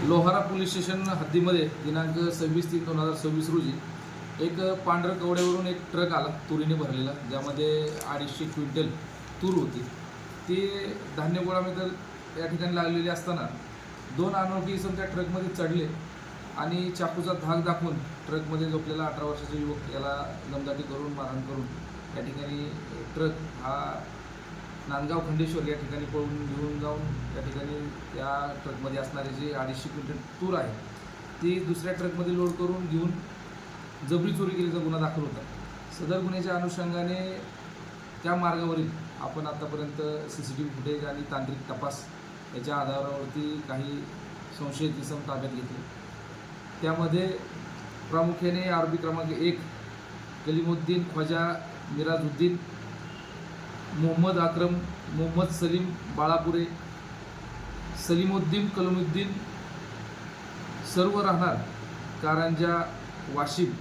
Lohara police station हद्दीमध्ये दिनांक 26/3/2026 रोजी एक पांढरं कवड्यावरून एक ट्रक आला तुरीने भरलेला, ज्यामध्ये 250 क्विंटल तूर होती. ती धान्य गोळामध्ये या ठिकाणी लागलेली असताना दोन अनोळखी इसम त्या ट्रकमध्ये चढले आणि चाकूचा धाक दाखवून ट्रकमध्ये झोपलेला 18 वर्षाचा युवक याला दमदाटी करून मारहाण करून या ठिकाणी ट्रक हा नांदगाव खंडेश्वर या ठिकाणी पळून घेऊन जाऊन या ठिकाणी त्या ट्रकमध्ये असणारे जे 250 क्विंटल तूर आहे ती दुसऱ्या ट्रकमध्ये लोड करून घेऊन जबरी चोरी केल्याचा गुन्हा दाखल होता. सदर गुन्ह्याच्या अनुषंगाने त्या मार्गावरील आपण आतापर्यंत CCTV फुटेज आणि तांत्रिक तपास याच्या आधारावरती काही संशयित इसम ताब्यात घेतले. त्यामध्ये प्रामुख्याने आरोपी क्रमांक 1 कलीमुद्दीन ख्वाजा मिराजुद्दीन, मोहम्मद अक्रम, मोहम्मद सलीम बाळापुरे, सलीमुद्दीन कलमुद्दीन, सर्व राहणार कारंजा वाशिम,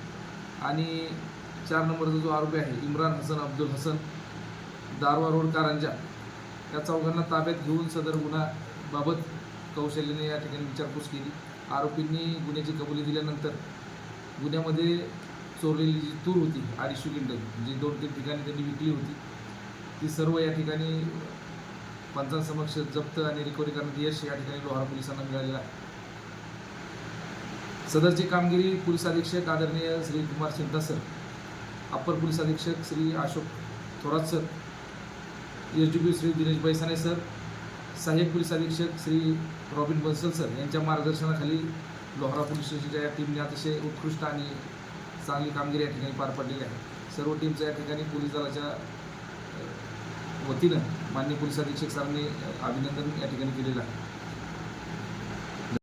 आणि 4 नंबरचा जो आरोपी आहे इम्रान हसन अब्दुल हसन दारवा रोड कारंजा, या चौघांना ताब्यात घेऊन सदर गुन्ह्याबाबत कौशल्याने या ठिकाणी विचारपूस केली. आरोपींनी गुन्ह्याची कबुली दिल्यानंतर गुन्ह्यामध्ये चोरलेली जी तूर होती 250 क्विंटल, जी 2-3 ठिकाणी त्यांनी विकली होती, ती सर्व या ठिकाणी पंचांसमक्ष जप्त आणि रिकव्हरी करण्यात यश या ठिकाणी लोहारा पोलिसांना मिळालेलं आहे. सदरची कामगिरी पोलीस अधीक्षक आदरणीय श्री कुमार चिंता सर, अप्पर पोलीस अधीक्षक Shri Ashok Thorat sir, SDPO Shri Dinesh बैसाने sir, सहाय्यक पोलीस अधीक्षक श्री रॉबिन बन्सल सर यांच्या मार्गदर्शनाखाली लोहारा पोलीस स्टेशनच्या या टीमने अतिशय उत्कृष्ट आणि चांगली कामगिरी या ठिकाणी पार पडलेली आहे. सर्व टीमचं या ठिकाणी पोलीस दलाच्या वतीनं माननीय पोलीस अधीक्षक सरांनी अभिनंदन या ठिकाणी केलेलं आहे.